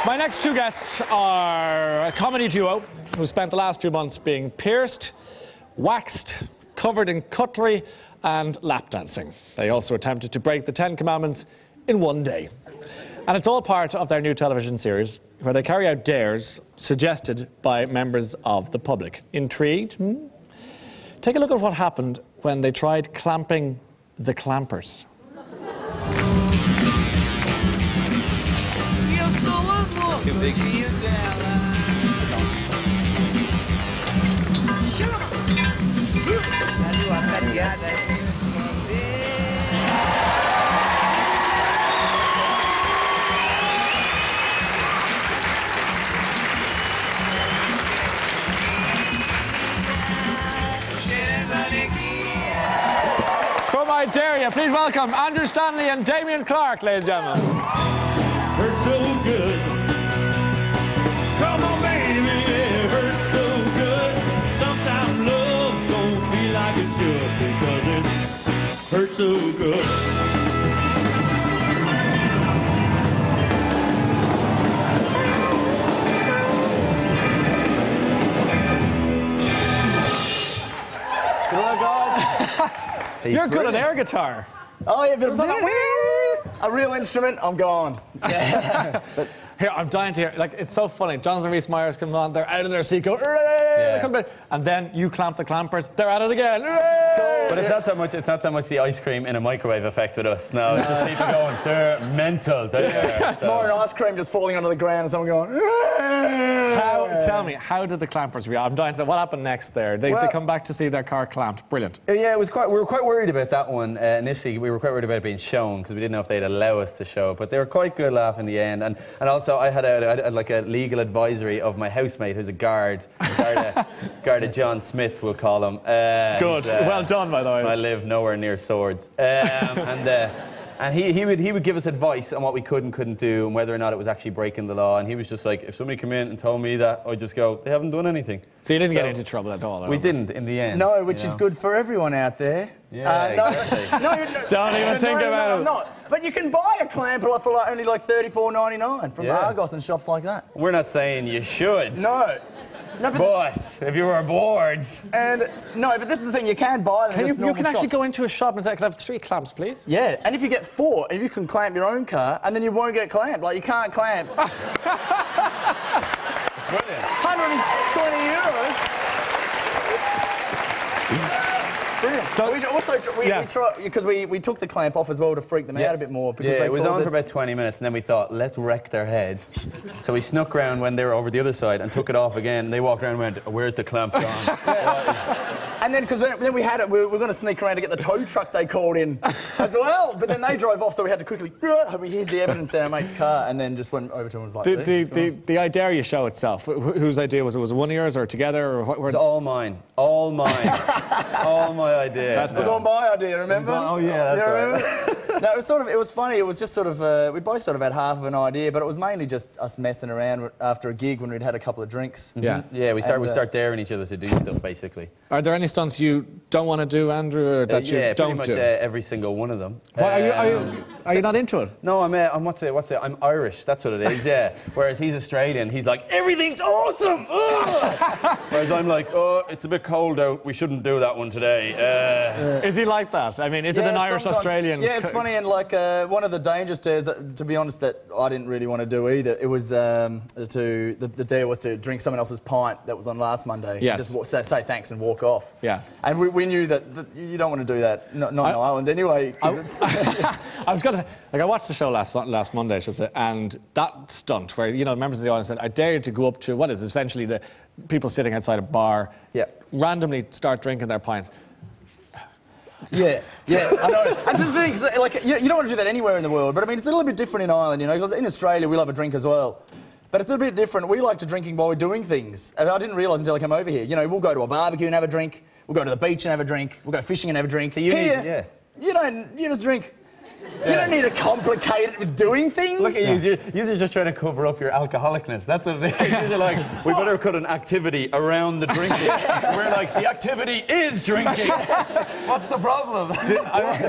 My next two guests are a comedy duo who spent the last few months being pierced, waxed, covered in cutlery and lap dancing. They also attempted to break the 10 Commandments in one day. And it's all part of their new television series where they carry out dares suggested by members of the public. Intrigued? Take a look at what happened when they tried clamping the clampers. Too big. From I Dare You, please welcome Andrew Stanley and Damian, ladies and gentlemen. Hurts so good. Come on, baby, it hurts so good. Sometimes love don't feel like it should because it hurts so good. Good luck, guys. You're good at air guitar. Oh, yeah, but a real instrument, I'm gone. Here, I'm dying to hear. Like, it's so funny. Jonathan Rhys-Meyers comes on, they're out of their seat, go, they come back, and then you clamp the clampers, they're at it again. But it's not so much the ice cream in a microwave effect with us. No, it's just people going, they're mental. It's more an ice cream just falling onto the ground and someone going, Tell me, how did the clampers react? I'm dying to know. What happened next there? They come back to see their car clamped. Brilliant. Yeah, it was we were quite worried about that one. Initially, we were quite worried about it being shown because we didn't know if they'd allow us to show it. But they were quite good laugh in the end. And also, I had like a legal advisory of my housemate who's a guard of John Smith, we'll call him. Good. Well done, by the way. I live nowhere near swords. And he would give us advice on what we could and couldn't do and whether or not it was actually breaking the law. And he was just like, if somebody came in and told me that, I'd just go, they haven't done anything. So you didn't get into trouble at all? We didn't in the end. No, which is good for everyone out there. Yeah, exactly. No, don't even think about it. Not. But you can buy a clamper for like only like $34.99 from Argos and shops like that. We're not saying you should. No. No, but if you were bored. And no, but this is the thing, you can buy them. You can actually go into a shop and say, can I have 3 clamps, please? Yeah, and if you get 4, and you can clamp your own car, and then you won't get clamped. Like, you can't clamp. Brilliant. 120 euros. Brilliant. So we took the clamp off as well to freak them out a bit more. Because it was on for about 20 minutes, and then we thought, let's wreck their head. So we snuck around when they were over the other side and took it off again. And they walked around and went, where's the clamp gone? And then, because then we had it, we were going to sneak around to get the tow truck they called in as well. But then they drove off, so we had to quickly, we hid the evidence in our mate's car, and then just went over to him and was like, the I Dare You show itself, whose idea was it? Was it one of yours or together? Or what? It was all mine. All mine. All my idea. It was all my idea, remember? Oh, yeah, that's right. No, it was funny. It was just sort of, we both sort of had half of an idea, but it was mainly just us messing around after a gig when we'd had a couple of drinks. Yeah. Yeah, we start daring each other to do stuff, basically. Are there any stunts you don't want to do, Andrew, or that you don't do? Yeah, pretty much every single one of them. Are you not into it? No, I'm Irish, that's what it is, yeah. Whereas he's Australian, he's like, everything's awesome! Whereas I'm like, oh, it's a bit cold out, we shouldn't do that one today. Is he like that? I mean, is it an Irish-Australian? Yeah, it's funny, and like one of the dangerous dares, to be honest, that I didn't really want to do either, it was the dare was to drink someone else's pint that was on last Monday. Yes. Just say thanks and walk off. Yeah. And we knew that you don't want to do that, not in Ireland anyway. I was going to say, like, I watched the show last Monday, I should say, and that stunt where, you know, members of the audience said, I dare you to go up to what is essentially the people sitting outside a bar, randomly start drinking their pints. Yeah, I know. That's the thing, like, you don't want to do that anywhere in the world, but I mean, it's a little bit different in Ireland, you know. In Australia, we love a drink as well. But it's a bit different. We like to drinking while we're doing things. And I didn't realise until I came over here. You know, we'll go to a barbecue and have a drink. We'll go to the beach and have a drink. We'll go fishing and have a drink. So you just drink. You don't need to complicate it with doing things. Look at you. You're just trying to cover up your alcoholicness. That's what it is. You're like, we better cut an activity around the drinking. We're like, the activity is drinking. What's the problem?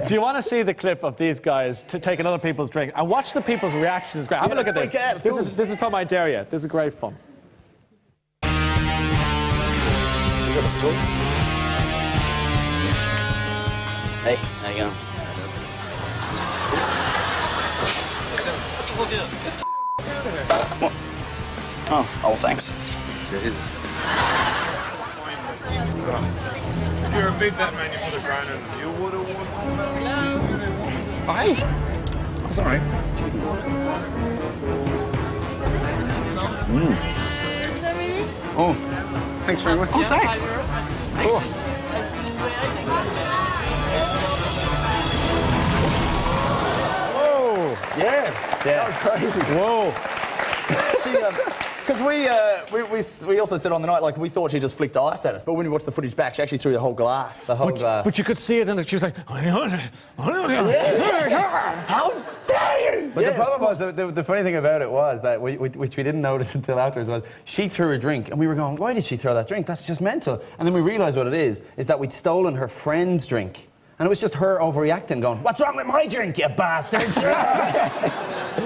Do you want to see the clip of these guys taking other people's drink and watch the people's reactions? Have a look at this. This is from I Dare You. This is great fun. You got a story? Hey, how you going? Oh, thanks. If you're a big bet man, you put a grand in. You would have won. Hey, that's all right. Oh, thanks very much. Oh, thanks. Cool. Whoa! Yeah, that was crazy. Whoa! Because we also said on the night, like, we thought she just flicked ice at us, but when we watched the footage back, she actually threw the whole glass. The whole glass. But you could see it, and she was like, "How dare you!" But the problem was, the funny thing about it was that, which we didn't notice until afterwards, was she threw a drink, and we were going, why did she throw that drink? That's just mental. And then we realised what it is that we'd stolen her friend's drink. And it was just her overreacting, going, what's wrong with my drink, you bastard?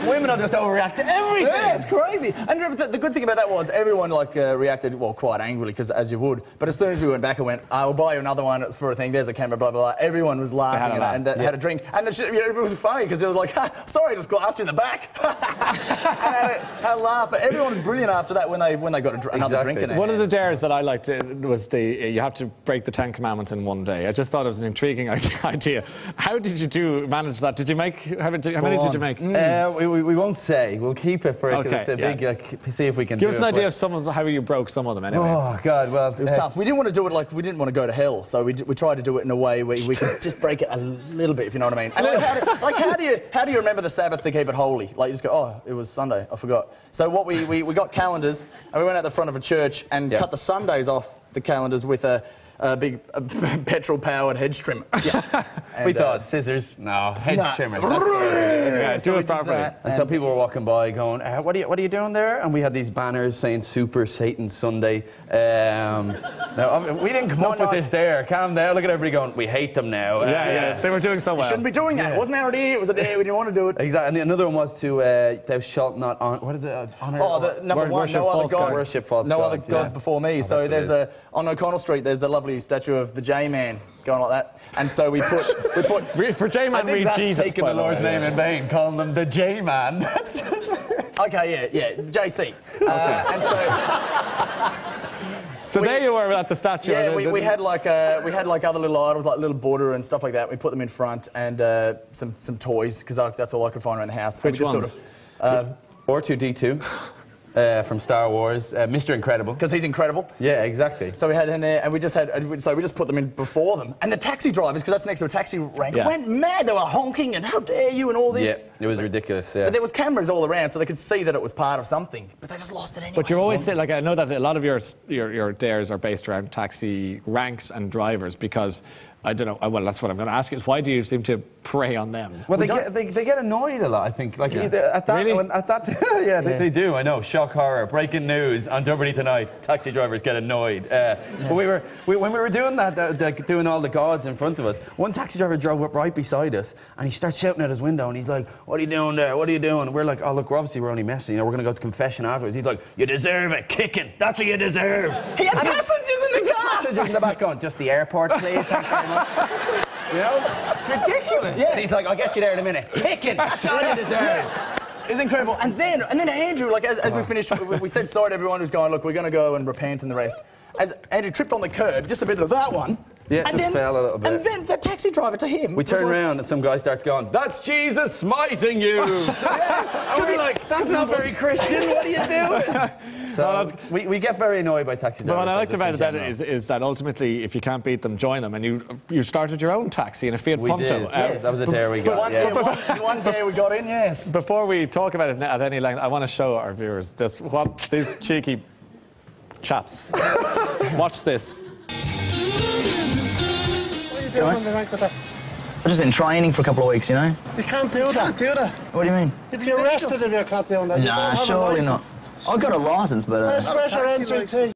Women will just overreact to everything. Yeah, it's crazy. And the good thing about that was everyone reacted, well, quite angrily, because as you would. But as soon as we went back and went, I'll buy you another one, it's for a thing, there's a camera, blah, blah, blah. Everyone was laughing and had a drink. And it was funny, because it was like, sorry, I just glassed you in the back. And had a laugh. But everyone was brilliant after that when they got another drink in there. One of the dares that I liked was you have to break the 10 Commandments in one day. I just thought it was an intriguing idea. How did you manage that? Did you make, how many did you make? We won't say. We'll keep it for it's a big, see if we can Give us an idea of how you broke some of them anyway. Oh, God, well. It was tough. We didn't want to do it like, we didn't want to go to hell, so we tried to do it in a way where we could just break it a little bit, if you know what I mean. And how do you remember the Sabbath to keep it holy? Like, you just go, oh, it was Sunday, I forgot. So what we got calendars, and we went out the front of a church and cut the Sundays off the calendars with a big petrol-powered hedge trimmer. Yeah. We thought scissors. No, hedge trimmers. Do it properly. And some people were walking by going, what are you doing there? And we had these banners saying Super Satan Sunday. No, we didn't come up with this there. Calm down. Look at everybody going, we hate them now. They were doing so well. You shouldn't be doing that. It wasn't our idea. It was a day we didn't want to do it. Exactly. And another one was to, thou shalt not honor, what is it? Honor, number one, no other gods. Worship false gods. No other gods before me. So there's on O'Connell Street, there's the lovely statue of the J-Man going like that. And so we put for J-Man, read Jesus. Taking the Lord's name in vain, calling them the J-Man. Okay, yeah, JC. And so there you were at the statue. Yeah, we had like other little items, like little border and stuff like that. We put them in front, and some toys, because that's all I could find around the house. Which ones? R2-D2. From Star Wars, Mr. Incredible. Because he's incredible. Yeah, exactly. So we had in there, and we just put them in before them. And the taxi drivers, because that's next to a taxi rank, went mad. They were honking and how dare you and all this. Yeah, it was ridiculous. Yeah. But there was cameras all around, so they could see that it was part of something. But they just lost it anyway. But you're always saying, like, I know that a lot of your dares are based around taxi ranks and drivers, because I don't know. Well, that's what I'm going to ask you. Is why do you seem to prey on them? Well, they get annoyed a lot, I think. Like at that, really? They do. I know. Shock horror. Breaking news on Tubridy tonight. Taxi drivers get annoyed. But when we were doing that, doing all the gods in front of us, one taxi driver drove up right beside us, and he starts shouting at his window, and he's like, "What are you doing there? What are you doing?" And we're like, "Oh, look, we're only messing. You know, we're going to go to confession afterwards." He's like, "You deserve it. Kicking. That's what you deserve." He had passengers in the car. Passengers in the back going, "Just the airport, please. Thank you very much." You know? It's ridiculous. Yeah. And he's like, I'll get you there in a minute. Kicking. That's all you deserve. It's incredible. And then Andrew, like, as we finished, we said sorry to everyone who's going, look, we're going to go and repent and the rest. As Andrew tripped on the curb, just a bit of that one. Yeah, and just fell a little bit. And then the taxi driver to him. We turn around and some guy starts going, "That's Jesus smiting you." And we're like, that's not very Christian. What are you doing? So we get very annoyed by taxi drivers. But what I liked about it is that ultimately, if you can't beat them, join them. And you started your own taxi in a Fiat Punto. We did. That was a dare we got. One day we got in, yes. Before we talk about it at any length, I want to show our viewers what these cheeky chaps. Watch this. I'm just in training for a couple of weeks, you know? You can't do that. Do that. What do you mean? If you're arrested if you're caught doing that, you don't Nah, have a surely not. license. I've got a license, but... Press pressure NCT.